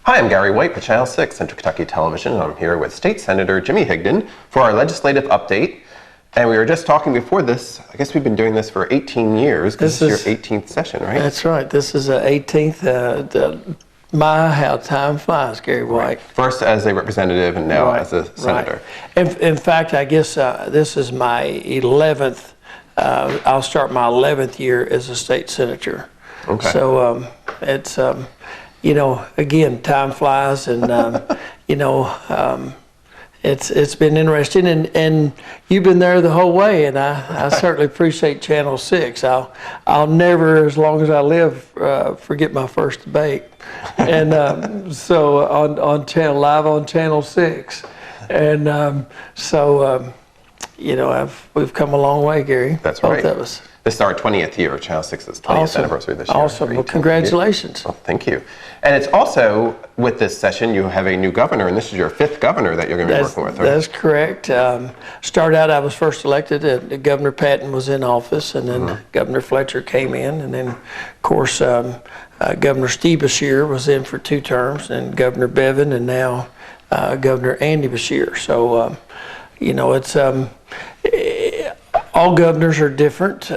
Hi, I'm Gary White with Channel 6 Central Kentucky Television, and I'm here with State Senator Jimmy Higdon for our legislative update. And we were just talking before this, I guess we've been doing this for 18 years, because this is your 18th session, right? That's right. This is the 18th. How time flies, Gary White. Right. First as a representative and now as a senator. Right. In fact, I guess this is my 11th, I'll start my 11th year as a state senator. Okay. So it's, you know, again, time flies, and you know, it's been interesting, and you've been there the whole way, and I certainly appreciate Channel 6. I'll never, as long as I live, forget my first debate, and so live on Channel 6, and you know, we've come a long way, Gary. That's right. Both of us. This is our 20th year, Channel 6's 20th anniversary this year. Awesome. Well, congratulations. Well, thank you. And it's also, with this session, you have a new governor, and this is your 5th governor that you're going to be working with, right? That's correct. Started out, I was first elected. Governor Patton was in office, and then Governor Fletcher came in, and then, of course, Governor Steve Beshear was in for 2 terms, and Governor Bevin, and now Governor Andy Beshear. So, you know, it's all governors are different,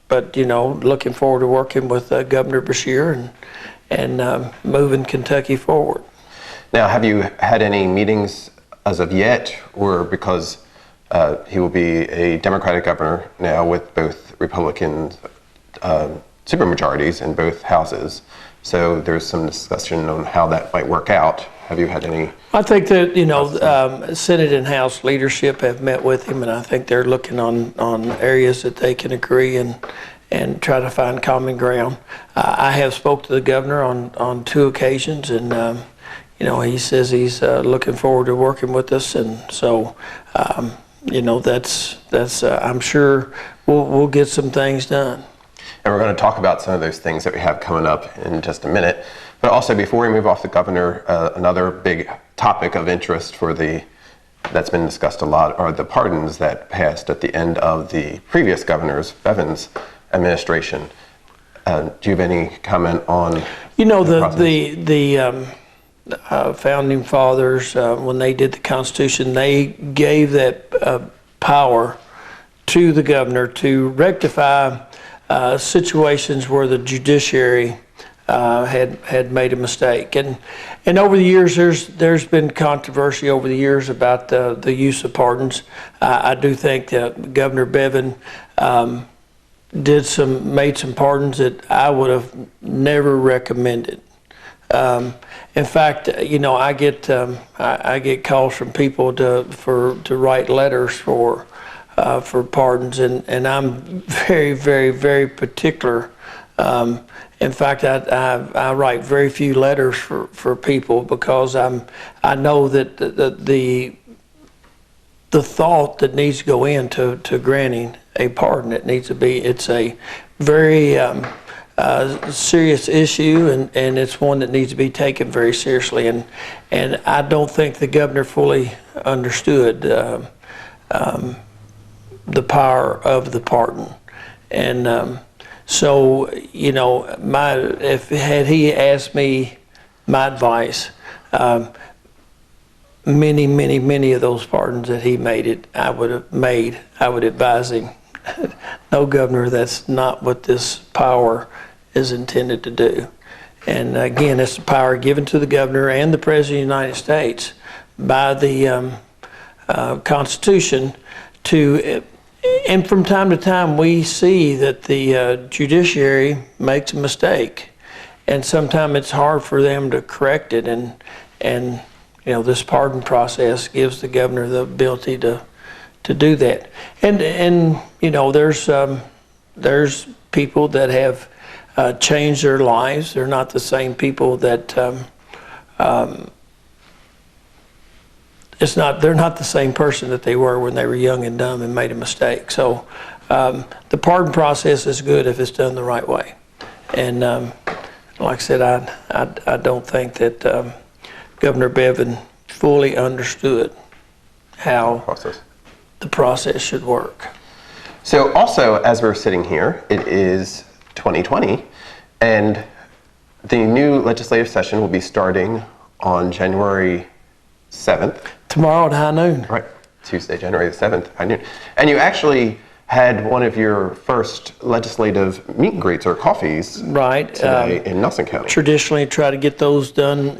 but you know, looking forward to working with Governor Beshear and moving Kentucky forward. Now, have you had any meetings as of yet, or because he will be a Democratic governor now with both Republican supermajorities in both houses, so there's some discussion on how that might work out. Have you had any? I think that, you know, Senate and House leadership have met with him, and I think they're looking on areas that they can agree and try to find common ground. I have spoke to the governor on 2 occasions, and you know, he says he's looking forward to working with us, and so you know, that's I'm sure we'll get some things done. And we're going to talk about some of those things that we have coming up in just a minute. But also, before we move off the governor, another big topic of interest that's been discussed a lot are the pardons that passed at the end of the previous governor's, Bevin's, administration. Do you have any comment on? You know, the founding fathers, when they did the Constitution, they gave that power to the governor to rectify situations where the judiciary had made a mistake, and over the years there's been controversy over the years about the use of pardons. I do think that Governor Bevin made some pardons that I would have never recommended. In fact, you know, I get calls from people to write letters for pardons, and I'm very, very, very particular. In fact, I write very few letters for people because I know that the thought that needs to go into granting a pardon, it's a very serious issue, and it's one that needs to be taken very seriously, and I don't think the governor fully understood the power of the pardon, and so, you know, had he asked me my advice, many of those pardons that he made I would advise him, no, Governor, that's not what this power is intended to do. And again, it's the power given to the governor and the President of the United States by the Constitution to. And from time to time, we see that the judiciary makes a mistake, and sometimes it's hard for them to correct it. And you know, this pardon process gives the governor the ability to do that. And you know, there's people that have changed their lives. They're not the same people that. They're not the same person that they were when they were young and dumb and made a mistake. So the pardon process is good if it's done the right way. And like I said, I don't think that Governor Bevin fully understood how the process should work. So also, as we're sitting here, it is 2020, and the new legislative session will be starting on January 7th. Tomorrow at high noon. Right, Tuesday, January the 7th, high noon. And you actually had one of your first legislative meet and greets or coffees today in Nelson County. Traditionally try to get those done,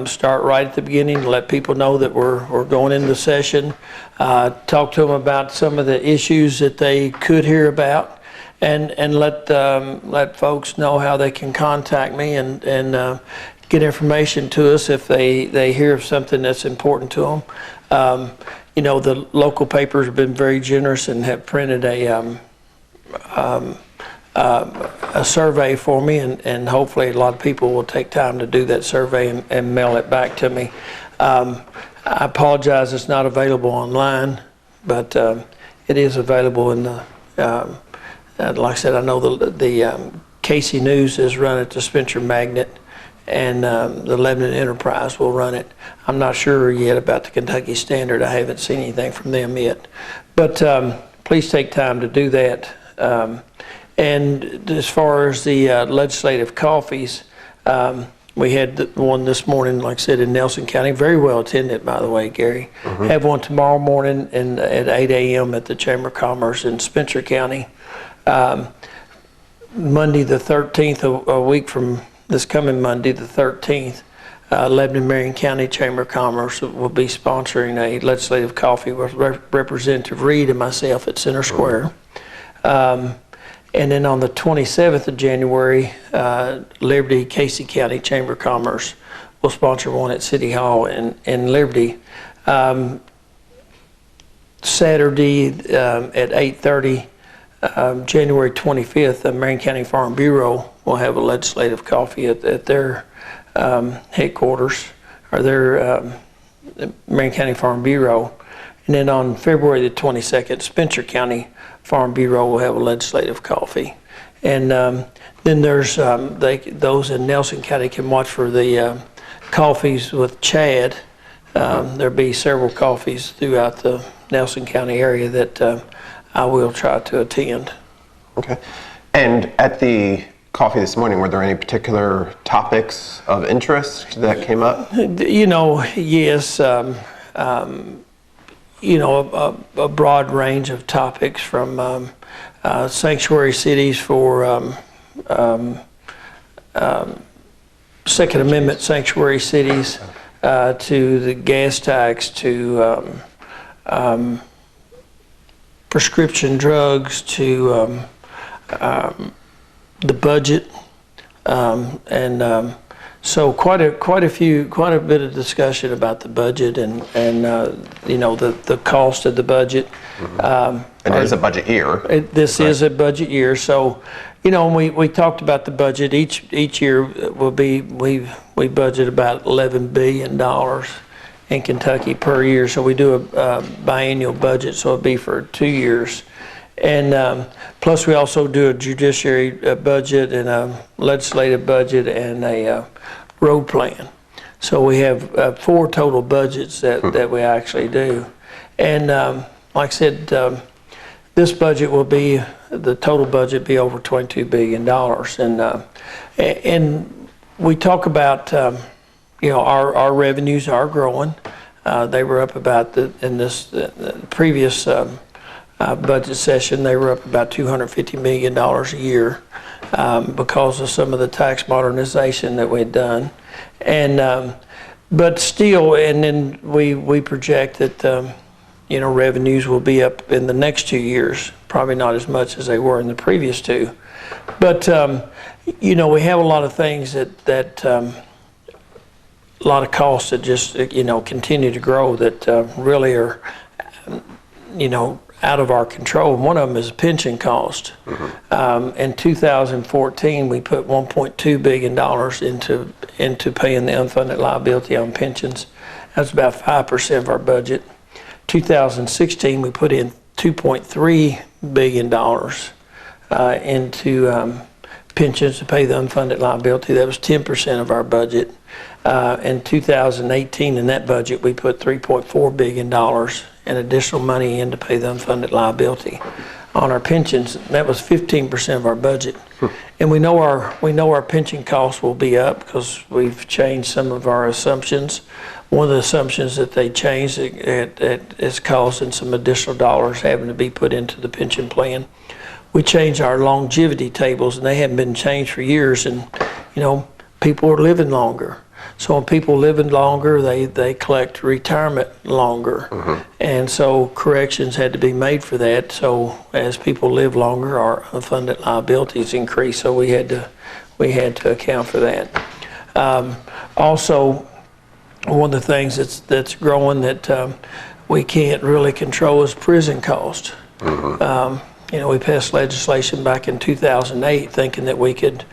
start right at the beginning, let people know that we're going into session, talk to them about some of the issues that they could hear about, and let folks know how they can contact me and get information to us if they hear of something that's important to them. The local papers have been very generous and have printed a survey for me, and hopefully a lot of people will take time to do that survey and mail it back to me. I apologize it's not available online, but it is available in the, like I said, I know the Casey News is run at the Spencer Magnet, and the Lebanon Enterprise will run it. I'm not sure yet about the Kentucky Standard. I haven't seen anything from them yet. But please take time to do that. And as far as the legislative coffees, we had one this morning, like I said, in Nelson County. Very well attended, by the way, Gary. Mm-hmm. Have one tomorrow morning at 8 a.m. at the Chamber of Commerce in Spencer County. Monday the 13th, a week from this coming Monday, the 13th, Lebanon Marion County Chamber of Commerce will be sponsoring a legislative coffee with Representative Reed and myself at Center Square. And then on the 27th of January, Liberty Casey County Chamber of Commerce will sponsor one at City Hall in Liberty. Saturday at 8:30, January 25th, the Marion County Farm Bureau will have a legislative coffee at their headquarters, or their Marion County Farm Bureau. And then on February the 22nd, Spencer County Farm Bureau will have a legislative coffee. And then there's those in Nelson County can watch for the coffees with Chad. There'll be several coffees throughout the Nelson County area that I will try to attend. Okay. And at the coffee this morning, were there any particular topics of interest that came up? Yes. A broad range of topics from sanctuary cities for Second Amendment sanctuary cities to the gas tax to prescription drugs to the budget, so quite a bit of discussion about the budget and the cost of the budget. Mm-hmm. And it is a budget year. This is a budget year, so we talked about the budget. Each year will be we budget about $11 billion in Kentucky per year. So we do a biennial budget, so it'll be for 2 years. And plus we also do a judiciary budget and a legislative budget and a road plan. So we have 4 total budgets that we actually do. And like I said, this budget will be, the total budget be over $22 billion. And we talk about, our revenues are growing. They were up about, in this previous budget session, they were up about $250 million a year because of some of the tax modernization that we'd done. And but still, and then we project that revenues will be up in the next 2 years, probably not as much as they were in the previous 2. But we have a lot of things that a lot of costs that just continue to grow that really are out of our control. One of them is pension cost. Mm-hmm. In 2014, we put $1.2 billion into paying the unfunded liability on pensions. That's about 5% of our budget. 2016, we put in $2.3 billion into pensions to pay the unfunded liability. That was 10% of our budget. In 2018, in that budget, we put $3.4 billion in additional money in to pay the unfunded liability on our pensions. That was 15% of our budget. And we know our pension costs will be up because we've changed some of our assumptions. One of the assumptions that they changed it is causing some additional dollars having to be put into the pension plan. We changed our longevity tables, and they haven't been changed for years, and people are living longer. So when people living longer, they collect retirement longer. And so corrections had to be made for that. So as people live longer, our unfunded liabilities increase. So we had to account for that. Also, one of the things that's growing that we can't really control is prison cost. We passed legislation back in 2008 thinking that we could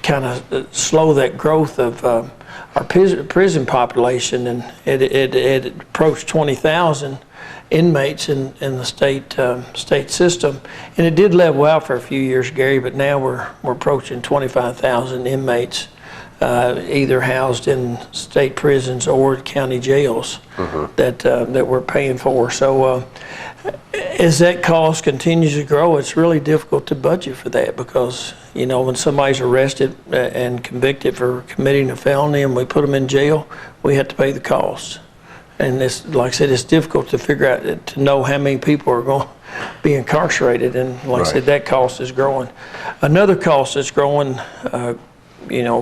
kind of slow that growth of our prison population, and it approached 20,000 inmates in the state system, and it did level out for a few years, Gary. But now we're approaching 25,000 inmates, either housed in state prisons or county jails that we're paying for. So as that cost continues to grow, it's really difficult to budget for that, because when somebody's arrested and convicted for committing a felony and we put them in jail, we have to pay the costs. And it's, like I said, it's difficult to figure out, to know how many people are going to be incarcerated. And like I said, that cost is growing. Another cost that's growing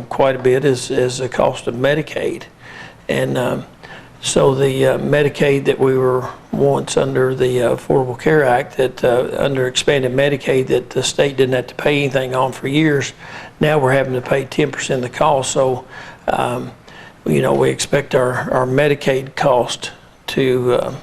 quite a bit is the cost of Medicaid. And so the Medicaid that we were once under the Affordable Care Act, that under expanded Medicaid that the state didn't have to pay anything on for years, now we're having to pay 10% of the cost. So we expect our Medicaid cost to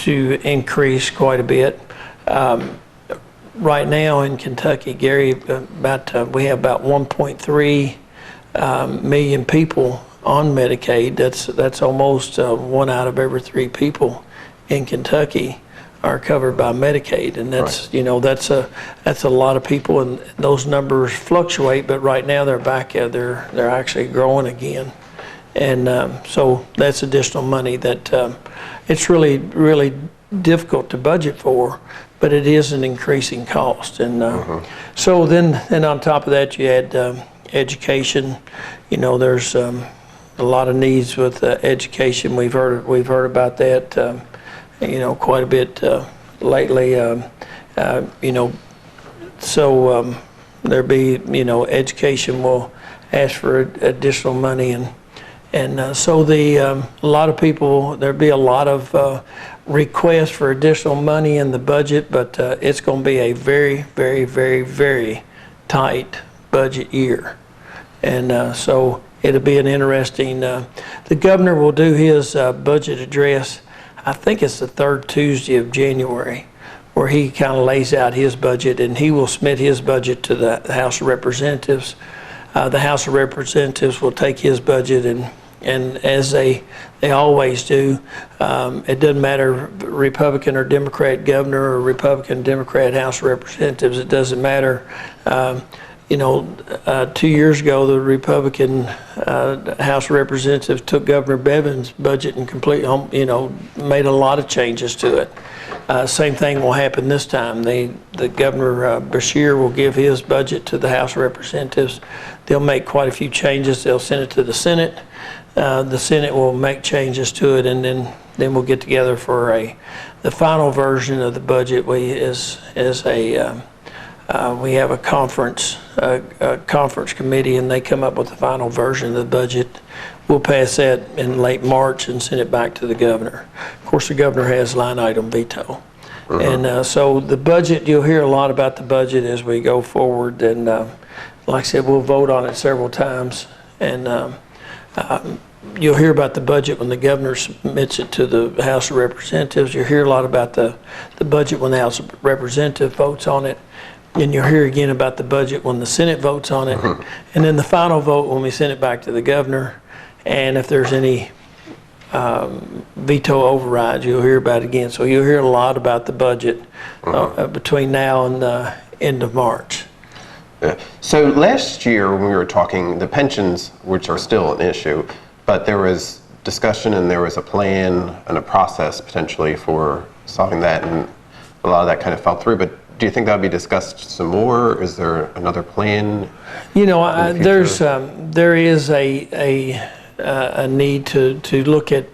increase quite a bit. Right now in Kentucky, Gary, we have about 1.3 million people on Medicaid. That's almost 1 out of every 3 people in Kentucky are covered by Medicaid, and that's that's a lot of people, and those numbers fluctuate. But right now they're back. They're actually growing again, and so that's additional money that it's really difficult to budget for, but it is an increasing cost. And so then on top of that, you add education. There's a lot of needs with education. We've heard about that quite a bit lately. So there be education will ask for additional money, and so a lot of people, there'll be a lot of requests for additional money in the budget, but it's going to be a very, very, very, very tight budget year. And so it'll be an interesting, the governor will do his budget address, I think it's the 3rd Tuesday of January, where he kind of lays out his budget, and he will submit his budget to the House of Representatives. The House of Representatives will take his budget, and as they always do, it doesn't matter Republican or Democrat governor or Republican Democrat House of Representatives, it doesn't matter. 2 years ago, the Republican House of Representatives took Governor Bevin's budget and completely, made a lot of changes to it. Same thing will happen this time. The Governor Beshear will give his budget to the House of Representatives. They'll make quite a few changes. They'll send it to the Senate. The Senate will make changes to it, and then we'll get together for the final version of the budget. We have a conference committee, and they come up with the final version of the budget. We'll pass that in late March and send it back to the governor. Of course, the governor has line item veto. And so the budget, you'll hear a lot about the budget as we go forward. And like I said, we'll vote on it several times. And you'll hear about the budget when the governor submits it to the House of Representatives. You'll hear a lot about the budget when the House of Representatives votes on it. And you'll hear again about the budget when the Senate votes on it. And then the final vote when we send it back to the governor. And if there's any veto overrides, you'll hear about it again. So you'll hear a lot about the budget between now and the end of March. Yeah. So last year when we were talking, the pensions, which are still an issue, but there was discussion and there was a plan and a process potentially for solving that, and a lot of that kind of fell through. But do you think that'll be discussed some more? Is there another plan? You know, there is a need to look at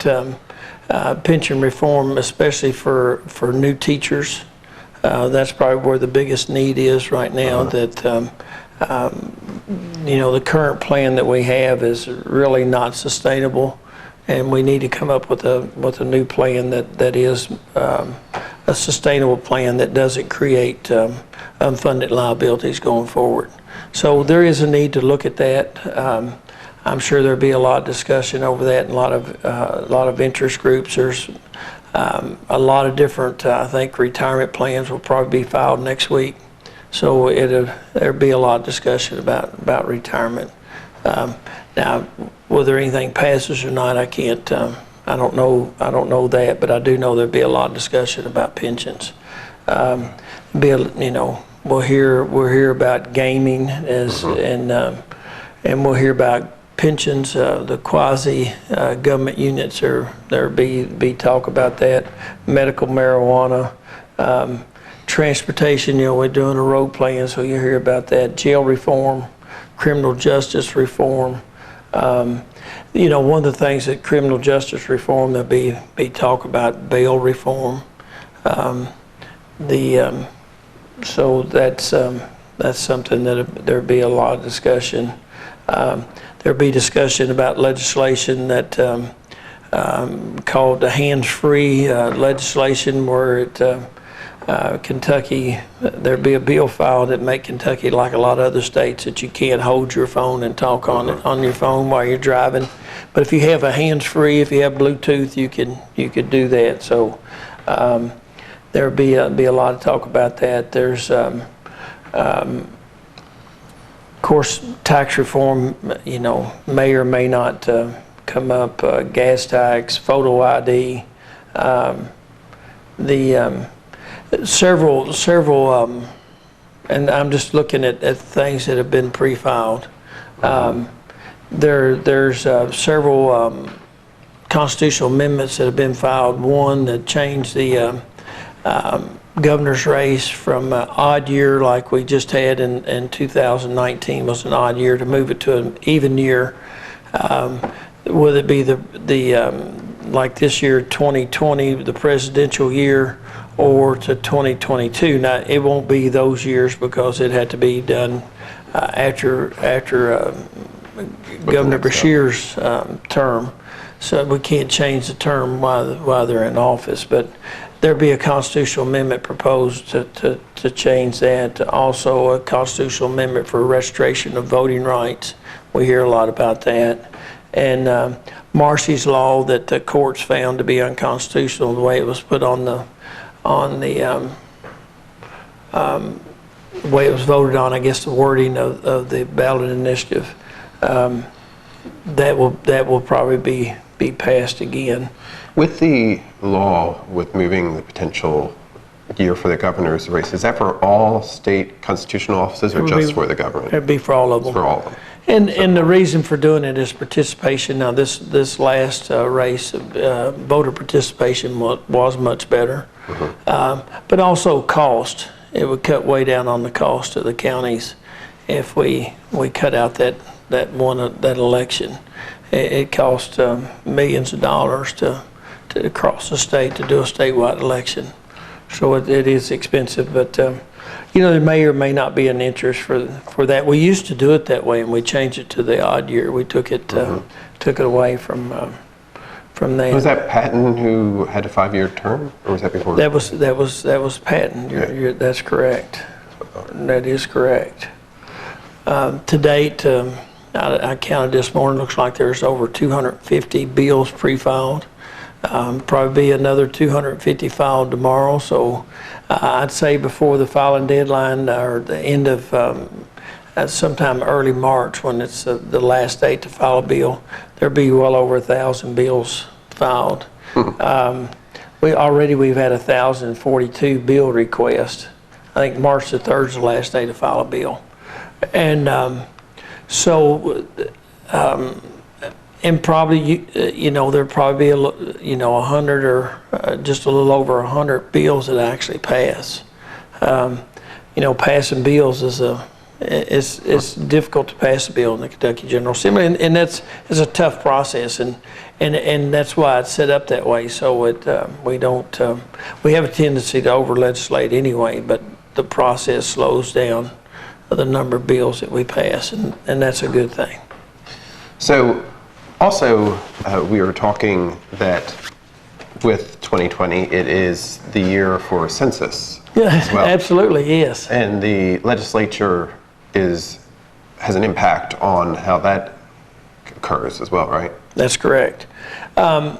pension reform, especially for new teachers. That's probably where the biggest need is right now. That you know, the current plan that we have is really not sustainable, and we need to come up with a new plan that is a sustainable plan that doesn't create unfunded liabilities going forward. So there is a need to look at that. I'm sure there'll be a lot of discussion over that, and a lot of interest groups. There's a lot of different, I think, retirement plans will probably be filed next week. So there'll be a lot of discussion about retirement. Now, whether anything passes or not, I can't. I don't know that, but I do know there'll be a lot of discussion about pensions. You know, we'll hear about gaming and we'll hear about pensions. The quasi government units there'll be talk about that. Medical marijuana. Transportation, you know, we're doing a road plan, so you hear about that. Jail reform, criminal justice reform. You know, one of the things that criminal justice reform, there'll be talk about bail reform. So that's something that there'll be a lot of discussion. There'll be discussion about legislation that called the hands-free legislation, where Kentucky, there'd be a bill filed that make Kentucky, like a lot of other states, that you can't hold your phone and talk on your phone while you're driving. But if you have a hands-free, if you have Bluetooth, you could do that. So there'll be a lot of talk about that. There's of course, tax reform, you know, may or may not come up. Gas tax, photo ID, several, and I'm just looking at things that have been pre-filed. There's several constitutional amendments that have been filed. One that changed the governor's race from an odd year like we just had in 2019 was an odd year, to move it to an even year. Whether it be like this year, 2020, the presidential year, or to 2022. Now, it won't be those years because it had to be done after Governor Beshear's term. So we can't change the term while they're in office. But there'll be a constitutional amendment proposed to change that. Also, a constitutional amendment for restoration of voting rights. We hear a lot about that. And Marcy's law that the courts found to be unconstitutional, the way it was put on the way it was voted on, I guess the wording of the ballot initiative, that will probably be passed again. With the law, with moving the potential year for the governor's race, is that for all state constitutional offices or just for the government? It'd be for all of them. For all of them. And the reason for doing it is participation. Now, this last race, voter participation was much better, but also cost. It would cut way down on the cost of the counties if we cut out that election. It cost millions of dollars to across the state to do a statewide election, so it is expensive. But you know, there may or may not be an interest for that. We used to do it that way, and we changed it to the odd year. We took it away from that. Was that Patton who had a 5-year term, or was that before? That was Patton. That's correct. That is correct. To date, I counted this morning. Looks like there's over 250 bills pre-filed. Probably be another 250 filed tomorrow. So I'd say before the filing deadline, or the end of sometime early March, when it's the last date to file a bill, there'll be well over 1,000 bills filed. We've had 1,042 bill requests. I think March the 3rd is the last day to file a bill, and and probably, you know, there'll probably be 100 or just a little over 100 bills that actually pass. passing bills is it's difficult to pass a bill in the Kentucky General Assembly, and it's a tough process, and that's why it's set up that way. So we have a tendency to over legislate anyway, but the process slows down the number of bills that we pass, and that's a good thing. So also we were talking that with 2020 it is the year for census. Yeah, as well. Absolutely, yes. And the legislature has an impact on how that occurs as well, right? That's correct. And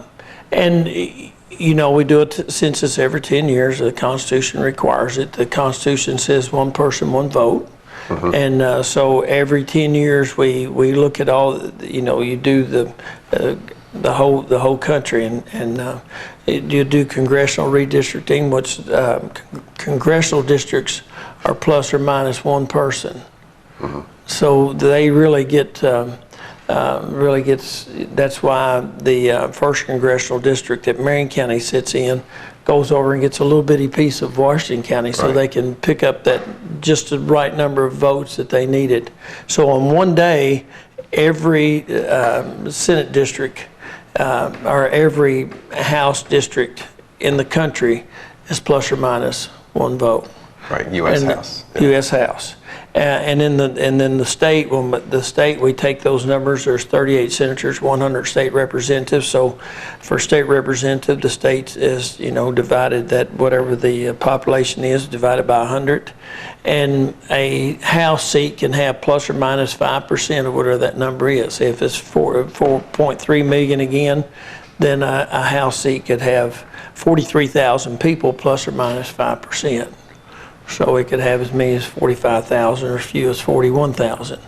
we do a census every 10 years. The Constitution requires it. The Constitution says one person, one vote. Mm-hmm. And so every 10 years we look at all, you do the whole country, and you do congressional redistricting, which congressional districts are plus or minus one person. Mm-hmm. So they really gets. That's why the first congressional district that Marion County sits in goes over and gets a little bitty piece of Washington County, so they can pick up that just the right number of votes that they needed. So on one day, every Senate district or every House district in the country is plus or minus one vote. Right, U.S. House. Yeah. U.S. House. And then the state, we take those numbers. There's 38 senators, 100 state representatives. So for state representative, the state is divided, that whatever the population is divided by 100, and a House seat can have plus or minus 5% of whatever that number is. If it's 4.3 million again, then a House seat could have 43,000 people plus or minus 5%. So it could have as many as 45,000 or as few as 41,000.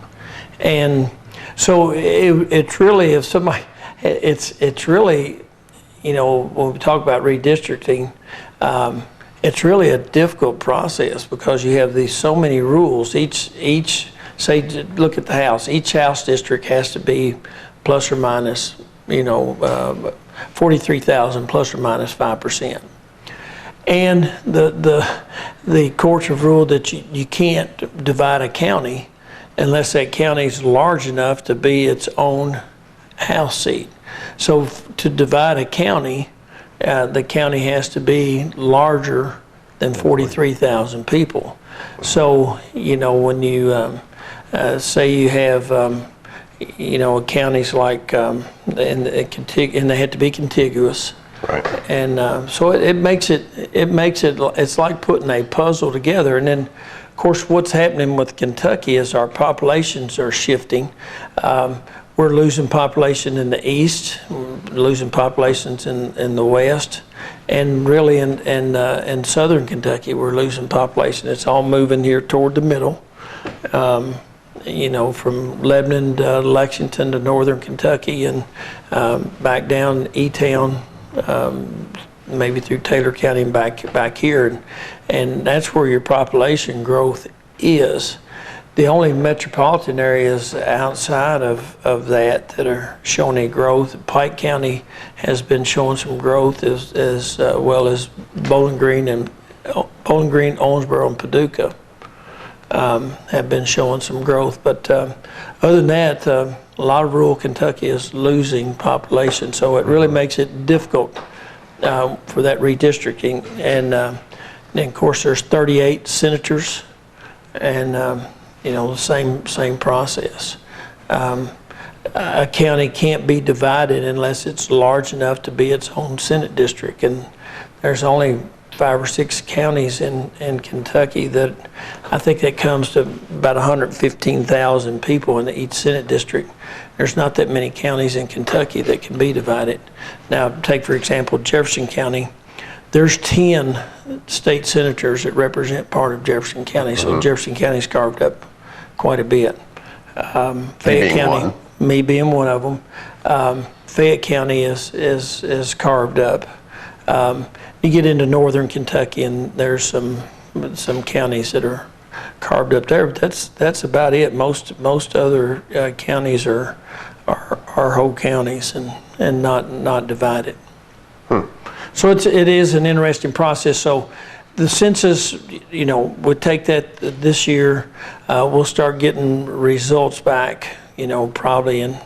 And so it's really, if somebody, it's really, when we talk about redistricting, it's really a difficult process because you have so many rules. Each say, look at the House. Each House district has to be plus or minus, 43,000 plus or minus 5%. And the courts have ruled that you can't divide a county unless that county is large enough to be its own House seat. So to divide a county, the county has to be larger than 43,000 people. So, when you say you have, counties like, and they have to be contiguous. Right. And so it makes it, it's like putting a puzzle together. And then, of course, what's happening with Kentucky is our populations are shifting. We're losing population in the east, losing populations in the west, and really in southern Kentucky, we're losing population. It's all moving here toward the middle. From Lebanon to Lexington to northern Kentucky and back down E-Town, maybe through Taylor County and back here, and that's where your population growth is. The only metropolitan areas outside of that are showing a growth. Pike County has been showing some growth as well as Bowling Green, Owensboro, and Paducah have been showing some growth. But other than that, a lot of rural Kentucky is losing population, so it really makes it difficult for that redistricting. And then, of course, there's 38 senators, and the same process. A county can't be divided unless it's large enough to be its own Senate district, and there's only 5 or 6 counties in Kentucky that I think that comes to about 115,000 people in each Senate district. There's not that many counties in Kentucky that can be divided. Now, take for example Jefferson County. There's 10 state senators that represent part of Jefferson County, so Jefferson County's carved up quite a bit. Fayette County, me being one of them, Fayette County is carved up. You get into northern Kentucky, and there's some counties that are carved up there. But that's about it. Most other counties are whole counties and not divided. So it is an interesting process. So the census, we'll take that this year. We'll start getting results back, probably in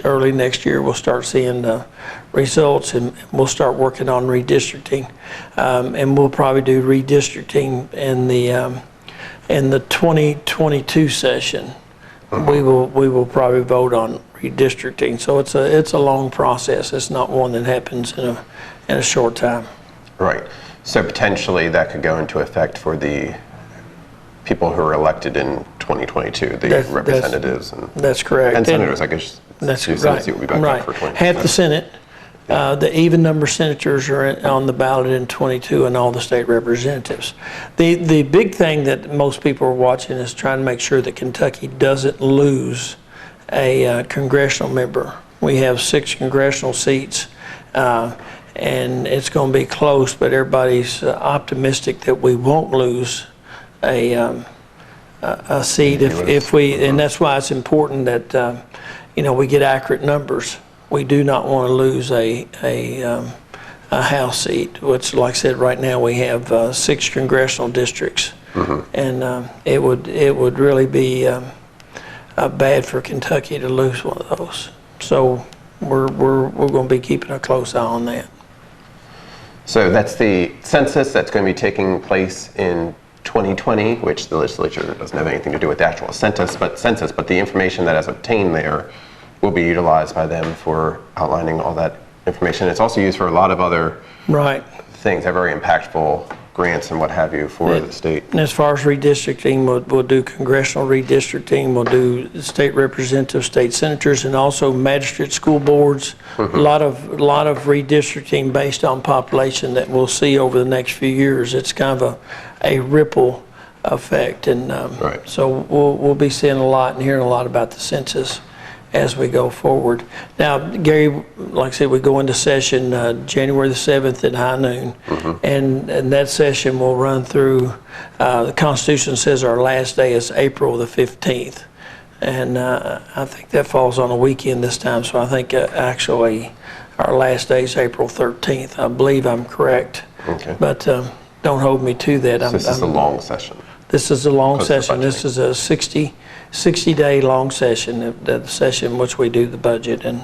early next year. We'll start seeing the results, and we'll start working on redistricting. And we'll probably do redistricting in the 2022 session. We will probably vote on redistricting. So it's a long process. It's not one that happens in a short time. Right. So potentially that could go into effect for the people who are elected in 2022, the representatives. That's correct. And senators, I guess. That's right. right. Will be back right. Up for 20. Half the Senate. The even number senators are on the ballot in 22, and all the state representatives. The big thing that most people are watching is trying to make sure that Kentucky doesn't lose a congressional member. We have 6 congressional seats, and it's going to be close, but everybody's optimistic that we won't lose a seat if we, and that's why it's important that we get accurate numbers. We do not want to lose a House seat, which, like I said, right now we have 6 congressional districts, and it would really be bad for Kentucky to lose one of those. So we're going to be keeping a close eye on that. So that's the census that's going to be taking place in 2020, which the legislature doesn't have anything to do with the actual census, but the information that is obtained there will be utilized by them for outlining all that information. It's also used for a lot of other things, that are very impactful grants and what have you for the state. And as far as redistricting, we'll do congressional redistricting, we'll do state representatives, state senators, and also magistrate school boards. A lot of redistricting based on population that we'll see over the next few years. It's kind of a ripple effect, and so we'll be seeing a lot and hearing a lot about the census as we go forward. Now, Gary, like I said, we go into session January the 7th at high noon, and that session will run through, the Constitution says our last day is April the 15th, and I think that falls on a weekend this time, so I think actually our last day is April 13th. I believe I'm correct, but don't hold me to that. This is a long session. This is a long session. This is a 60-day long session, the session in which we do the budget, and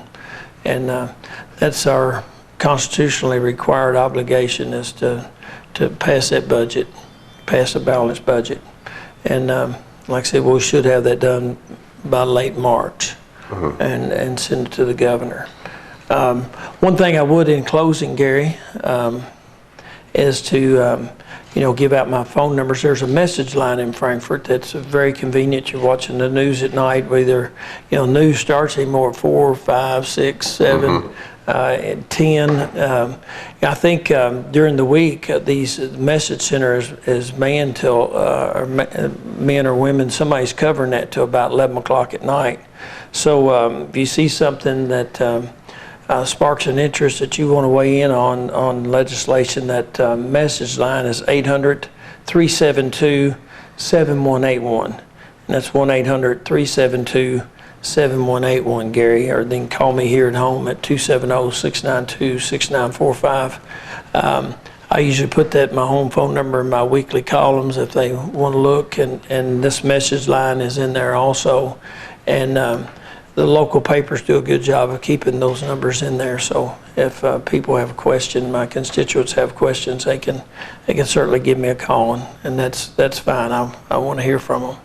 that's our constitutionally required obligation, is to pass that budget, pass a balanced budget, and like I said, we should have that done by late March, and send it to the governor. One thing I would, in closing, Gary, is to give out my phone numbers. There's a message line in Frankfort that's very convenient. You're watching the news at night, whether news starts anymore at 4, 5, 6, 7, 10. I think during the week these message center is manned till men or women, somebody's covering that till about 11 o'clock at night. So if you see something that sparks an interest that you want to weigh in on legislation, that message line is 800-372-7181. And that's 1-800-372-7181, Gary. Or then call me here at home at 270-692-6945. I usually put that, my home phone number, in my weekly columns if they want to look. And this message line is in there also. And the local papers do a good job of keeping those numbers in there. So if people have a question, my constituents have questions, they can certainly give me a call, and that's fine. I want to hear from them.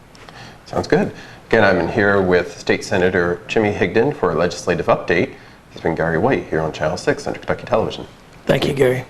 Sounds good. Again, I'm here with State Senator Jimmy Higdon for a legislative update. He's been Gary White here on Channel 6 under Kentucky Television. Thank you, Gary.